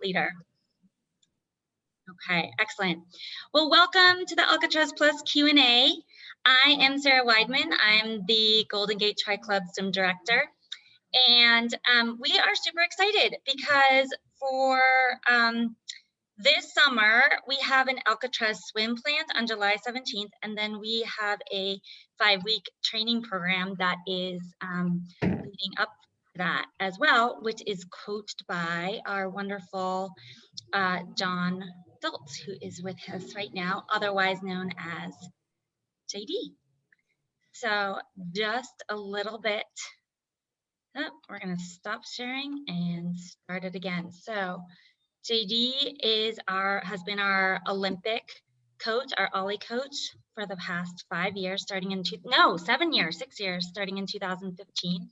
leader. Okay, excellent. Well, welcome to the Alcatraz Plus Q&A. I am Sarah Weidman. I'm the Golden Gate Tri-Club Swim Director. And we are super excited because for this summer, we have an Alcatraz swim planned on July 17th, and then we have a 5-week training program that is leading up to that as well, which is coached by our wonderful John Dahlz, who is with us right now, otherwise known as JD. So just a little bit. Oh, we're going to stop sharing and start it again. So JD has been our Olympic coach, our Ollie coach for the past 5 years, starting in 6 years, starting in 2015.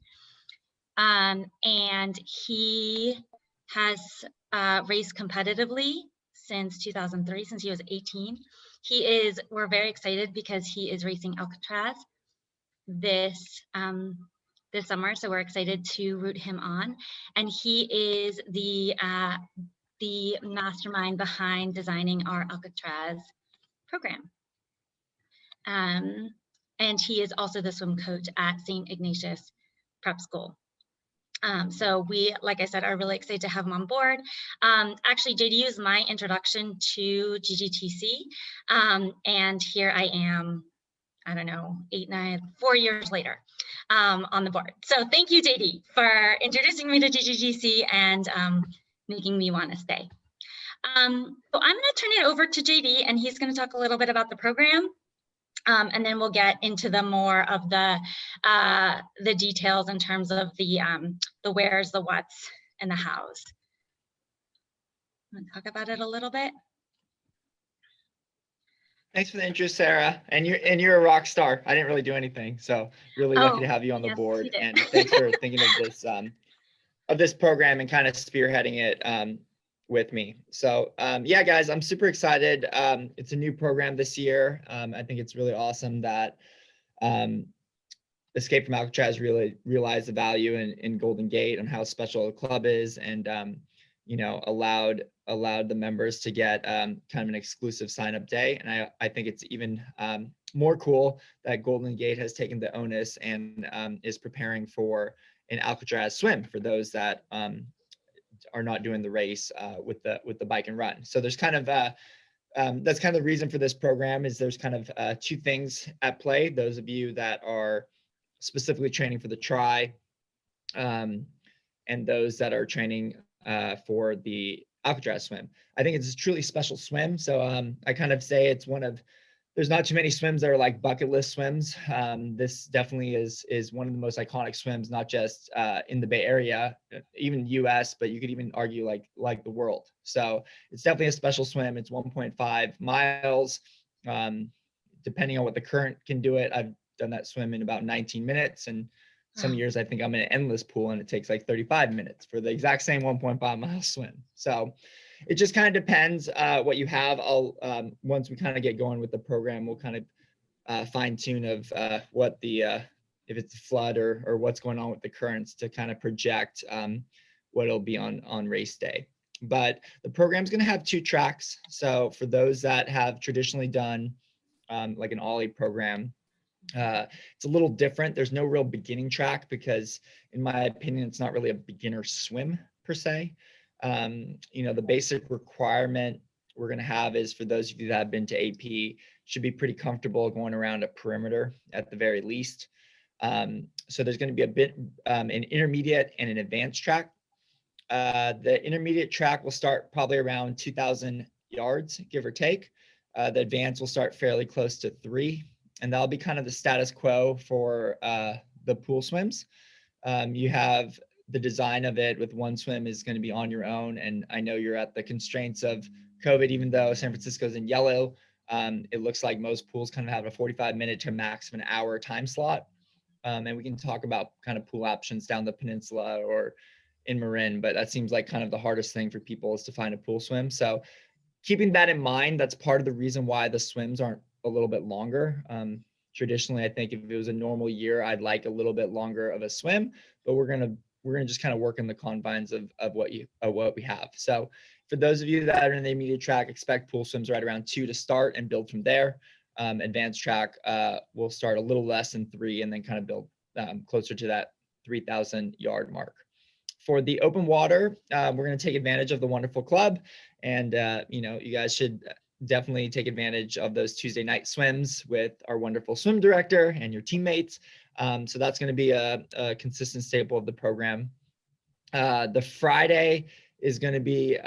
And he has raced competitively since 2003, since he was 18. We're very excited because he is racing Alcatraz this summer, so we're excited to root him on. And he is the mastermind behind designing our Alcatraz program. And he is also the swim coach at St. Ignatius Prep School. So we, like I said, are really excited to have him on board. Actually, JD was my introduction to GGTC. And here I am, I don't know, 4 years later on the board. So thank you, JD, for introducing me to GGTC and making me want to stay. So I'm going to turn it over to JD, and he's going to talk a little bit about the program. And then we'll get into the more of the details in terms of the wheres, the whats, and the hows. I'm going to talk about it a little bit. Thanks for the intro, Sarah. And you're a rock star. I didn't really do anything, so really lucky to have you on the board. And thanks for thinking of this program and kind of spearheading it with me. So yeah, guys, I'm super excited. It's a new program this year. I think it's really awesome that Escape from Alcatraz really realized the value in Golden Gate and how special the club is, and allowed the members to get kind of an exclusive sign-up day. And I think it's even more cool that Golden Gate has taken the onus and is preparing for an Alcatraz swim for those that are not doing the race with the bike and run. So there's kind of that's kind of the reason for this program. Is there's kind of two things at play. Those of you that are specifically training for the tri, and those that are training for the Alcatraz swim. I think it's a truly special swim. So I kind of say it's there's not too many swims that are like bucket list swims. This definitely is one of the most iconic swims, not just in the Bay Area, even US, but you could even argue like the world. So it's definitely a special swim. It's 1.5 miles. Depending on what the current can do it, I've done that swim in about 19 minutes. And some years I think I'm in an endless pool and it takes like 35 minutes for the exact same 1.5 mile swim. So it just kind of depends what you have. Once we kind of get going with the program, we'll kind of fine tune of what if it's a flood or what's going on with the currents to kind of project what it'll be on race day. But the program's going to have 2 tracks. So for those that have traditionally done like an Ollie program, it's a little different. There's no real beginning track because in my opinion, it's not really a beginner swim per se. The basic requirement we're going to have is for those of you that have been to AP should be pretty comfortable going around a perimeter at the very least. So there's going to be a bit an intermediate and an advanced track. The intermediate track will start probably around 2,000 yards, give or take. The advanced will start fairly close to 3. And that'll be kind of the status quo for the pool swims. You have the design of it with one swim is going to be on your own. And I know you're at the constraints of COVID, even though San Francisco's in yellow. It looks like most pools kind of have a 45-minute to max of an hour time slot. And we can talk about kind of pool options down the peninsula or in Marin, but that seems like kind of the hardest thing for people is to find a pool swim. So keeping that in mind, that's part of the reason why the swims aren't a little bit longer. Traditionally, I think if it was a normal year, I'd like a little bit longer of a swim, but we're going to we're going to just kind of work in the confines of what we have. So for those of you that are in the immediate track, expect pool swims right around 2 to start and build from there. Advanced track will start a little less than 3 and then kind of build closer to that 3,000 yard mark. For the open water, we're going to take advantage of the wonderful club, and you guys should definitely take advantage of those Tuesday night swims with our wonderful swim director and your teammates. So that's going to be a consistent staple of the program. The Friday is going to be,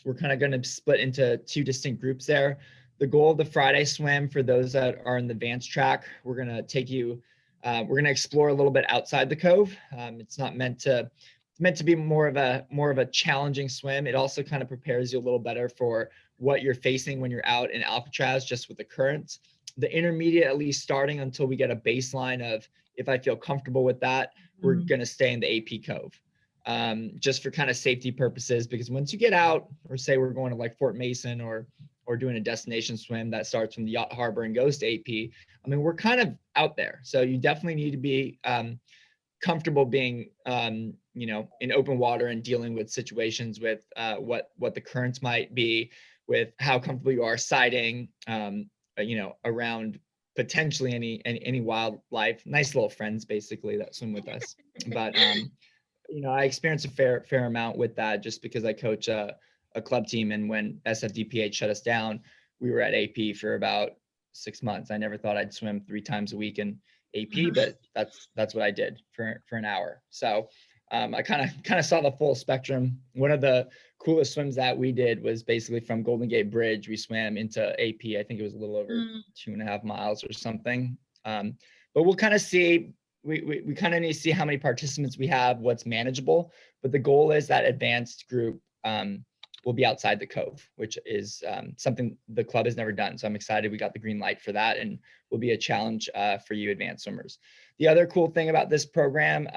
we're kind of going to split into 2 distinct groups there. The goal of the Friday swim, for those that are in the advanced track, we're going to take you, we're going to explore a little bit outside the cove. It's not meant to, it's meant to be more of a challenging swim. It also kind of prepares you a little better for what you're facing when you're out in Alcatraz, just with the currents. The intermediate, at least starting until we get a baseline of, if I feel comfortable with that, we're going to stay in the AP cove. Just for kind of safety purposes, because once you get out, or say we're going to like Fort Mason or doing a destination swim that starts from the yacht harbor and goes to AP, I mean, we're kind of out there. So you definitely need to be comfortable being, in open water and dealing with situations with what the currents might be, with how comfortable you are sighting, around potentially any wildlife. Nice little friends, basically, that swim with us. But I experienced a fair amount with that, just because I coach a club team, and when SFDPH shut us down, we were at AP for about 6 months. I never thought I'd swim 3 times a week in AP, but that's what I did for an hour. So I kind of saw the full spectrum. One of the coolest swims that we did was basically from Golden Gate Bridge. We swam into AP. I think it was a little over 2.5 miles or something. But we'll kind of see. We kind of need to see how many participants we have, what's manageable. But the goal is that advanced group will be outside the cove, which is something the club has never done. So I'm excited we got the green light for that, and will be a challenge for you advanced swimmers. The other cool thing about this program,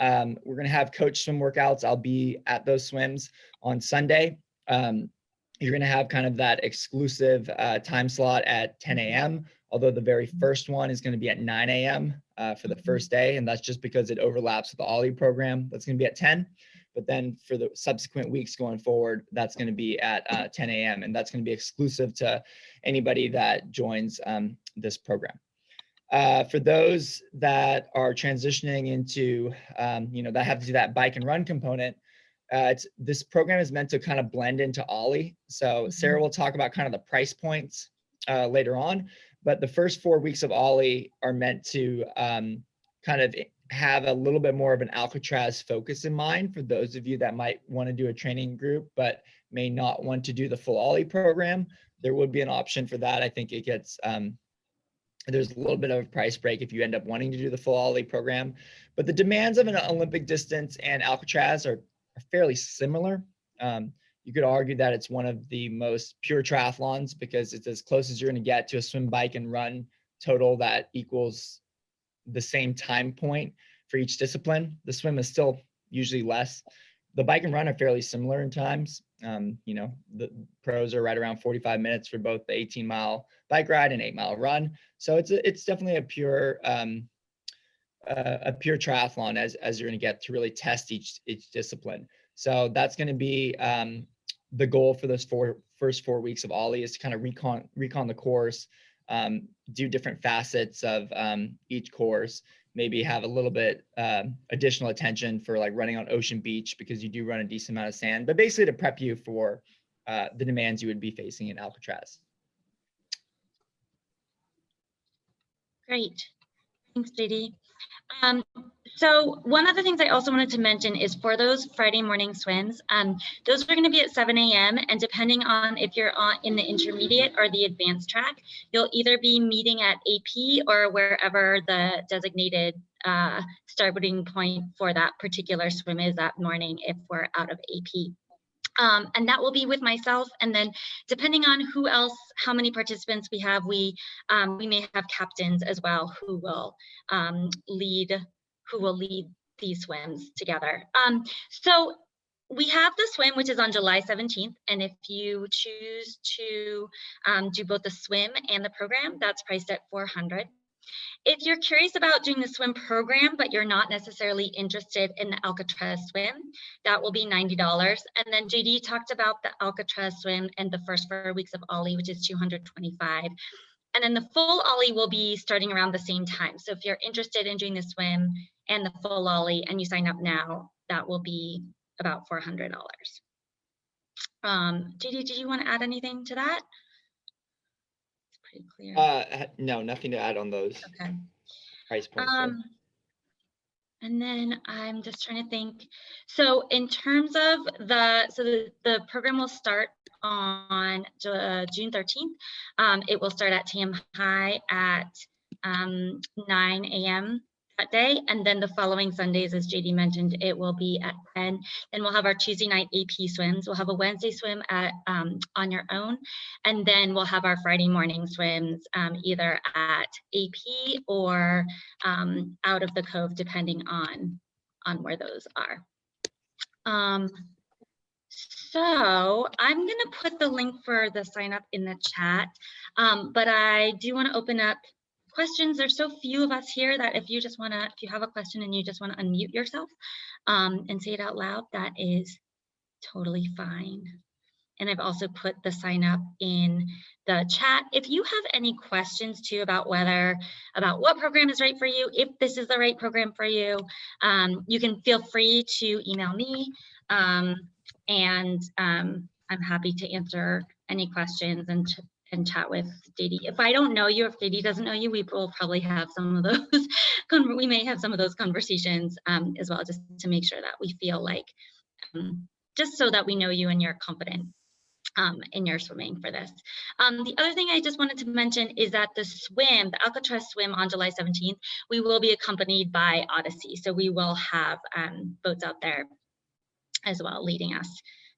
we're going to have coach swim workouts. I'll be at those swims on Sunday. You're going to have kind of that exclusive time slot at 10 a.m., although the very first one is going to be at 9 a.m. For the first day. And that's just because it overlaps with the Ollie program. That's going to be at 10. But then for the subsequent weeks going forward, that's going to be at 10 a.m. And that's going to be exclusive to anybody that joins this program. For those that are transitioning into, that have to do that bike and run component, this program is meant to kind of blend into Ollie. So Sarah will talk about kind of the price points later on, but the first 4 weeks of Ollie are meant to kind of have a little bit more of an Alcatraz focus in mind for those of you that might want to do a training group, but may not want to do the full Ollie program. There would be an option for that. I think it gets, there's a little bit of a price break if you end up wanting to do the full Ollie program, but the demands of an Olympic distance and Alcatraz are fairly similar. You could argue that it's one of the most pure triathlons because it's as close as you're going to get to a swim, bike, and run total that equals the same time point for each discipline. The swim is still usually less. The bike and run are fairly similar in times. The pros are right around 45 minutes for both the 18-mile bike ride and 8-mile run. So it's definitely a pure triathlon as you're going to get to really test each discipline. So that's going to be the goal for those first 4 weeks of Ollie, is to kind of recon the course, do different facets of each course, maybe have a little bit additional attention for like running on Ocean Beach, because you do run a decent amount of sand, but basically to prep you for the demands you would be facing in Alcatraz. Great. Thanks, JD. So one of the things I also wanted to mention is for those Friday morning swims, those are going to be at 7 a.m. and depending on if you're in the intermediate or the advanced track, you'll either be meeting at AP or wherever the designated starting point for that particular swim is that morning if we're out of AP. And that will be with myself, and then depending on who else, how many participants we have, we may have captains as well who will lead these swims together. So we have the swim, which is on July 17th, and if you choose to do both the swim and the program, that's priced at $400. If you're curious about doing the swim program, but you're not necessarily interested in the Alcatraz swim, that will be $90. And then JD talked about the Alcatraz swim and the first 4 weeks of Ollie, which is $225. And then the full Ollie will be starting around the same time. So if you're interested in doing the swim and the full Ollie and you sign up now, that will be about $400. JD, did you want to add anything to that? It's pretty clear. No, nothing to add on those Okay. price points. And then I'm just trying to think. So in terms of the program will start on June 13th. It will start at TM High at 9 a.m. that day. And then the following Sundays, as JD mentioned, it will be at 10. Then we'll have our Tuesday night AP swims. We'll have a Wednesday swim at on your own. And then we'll have our Friday morning swims either at AP or out of the cove, depending on where those are. So I'm going to put the link for the sign up in the chat, but I do want to open up questions. There's so few of us here that if you have a question and you just want to unmute yourself and say it out loud, that is totally fine. And I've also put the sign up in the chat. If you have any questions too about what program is right for you, if this is the right program for you, you can feel free to email me. And I'm happy to answer any questions and chat with JD. If I don't know you, if JD doesn't know you, we will probably have some of those, we may have some of those conversations as well, just to make sure that we feel like, just so that we know you and you're confident in your swimming for this. The other thing I just wanted to mention is that the Alcatraz swim on July 17th, we will be accompanied by Odyssey. So we will have boats out there as well, leading us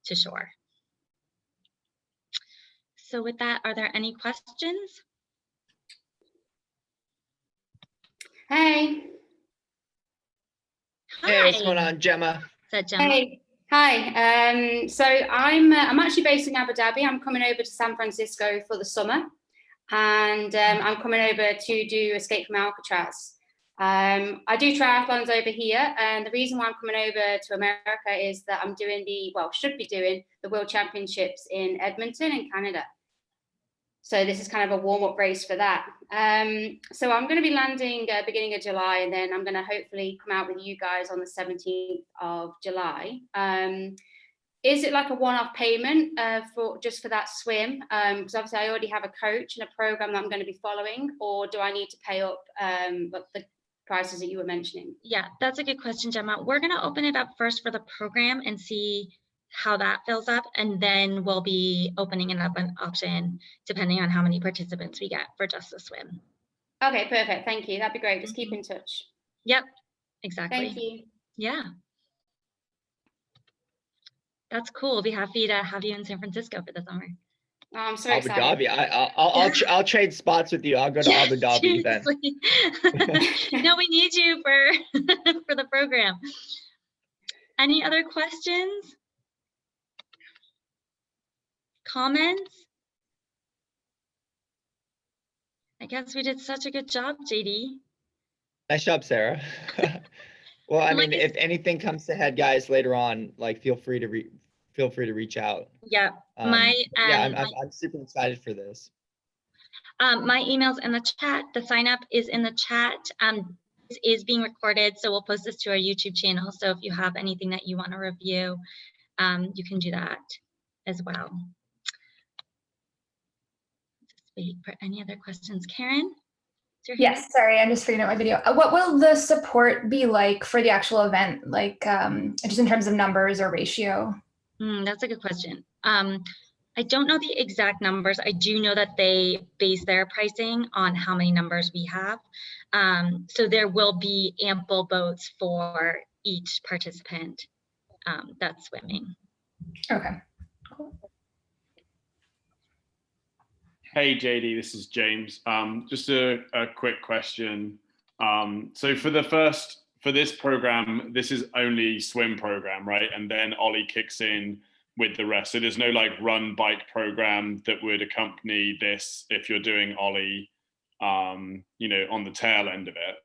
to shore. So with that, are there any questions? Hey. Hey, what's going on, Gemma? Is that Gemma? Hey. Hi. So I'm actually based in Abu Dhabi. I'm coming over to San Francisco for the summer, and I'm coming over to do Escape from Alcatraz. I do triathlons over here, and the reason why I'm coming over to America is that I'm doing should be doing the World Championships in Edmonton in Canada. So this is kind of a warm-up race for that. So I'm going to be landing beginning of July, and then I'm going to hopefully come out with you guys on the 17th of July. Is it like a one-off payment for that swim? Because obviously I already have a coach and a program that I'm going to be following, or do I need to pay up the prices that you were mentioning? Yeah, that's a good question, Gemma. We're going to open it up first for the program and see how that fills up, and then we'll be opening it up an option depending on how many participants we get for just the swim. Okay, perfect. Thank you. That'd be great. Just keep in touch. Yep, exactly. Thank you. Yeah. That's cool. We'll be happy to have you in San Francisco for the summer. Oh, I'm so Abu excited. Dhabi. I'll trade spots with you. I'll go to Abu Dhabi then. No, we need you for the program. Any other questions? Comments? I guess we did such a good job, JD. Nice job, Sarah. Well, I mean, if anything comes to head, guys, later on, like feel free to reach out. Yeah, I'm super excited for this. My email's in the chat. The sign up is in the chat. This is being recorded, so we'll post this to our YouTube channel. So if you have anything that you want to review, you can do that as well. Just wait for any other questions. Karen? Yes, sorry, I'm just figuring out my video. What will the support be like for the actual event? Like just in terms of numbers or ratio? That's a good question. I don't know the exact numbers. I do know that they base their pricing on how many numbers we have. So there will be ample boats for each participant that's swimming. Okay, cool. Hey JD, this is James. Just a quick question. So for this program, this is only swim program, right? And then Ollie kicks in with the rest. So there's no like run bike program that would accompany this if you're doing Ollie you know, on the tail end of it.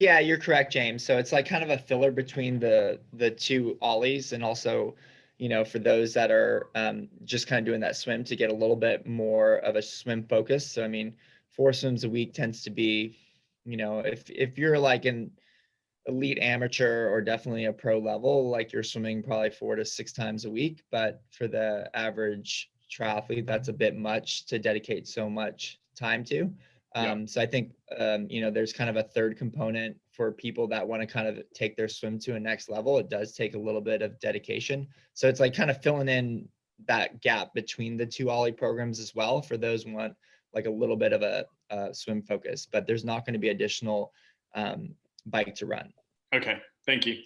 Yeah, you're correct, James. So it's like kind of a filler between the two ollies, and also, you know, for those that are just kind of doing that swim to get a little bit more of a swim focus. So I mean, 4 swims a week tends to be, you know, if you're like an elite amateur or definitely a pro level, like you're swimming probably 4 to 6 times a week. But for the average triathlete, that's a bit much to dedicate so much time to. So I think, you know, there's kind of a third component for people that want to kind of take their swim to a next level. It does take a little bit of dedication. So it's like kind of filling in that gap between the 2 ollie programs as well, for those who want like a little bit of a swim focus, but there's not going to be additional bike to run. Okay, thank you.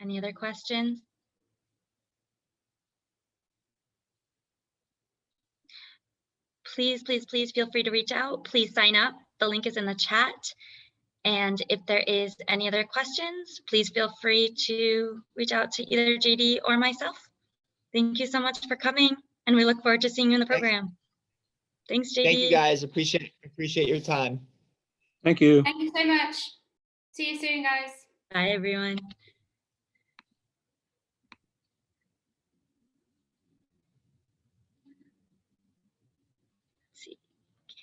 Any other questions? Please, please, please feel free to reach out. Please sign up. The link is in the chat. And if there is any other questions, please feel free to reach out to either JD or myself. Thank you so much for coming, and we look forward to seeing you in the program. Thanks, JD. Thank you, guys. Appreciate your time. Thank you. Thank you so much. See you soon, guys. Bye, everyone. Let's see,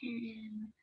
Karen.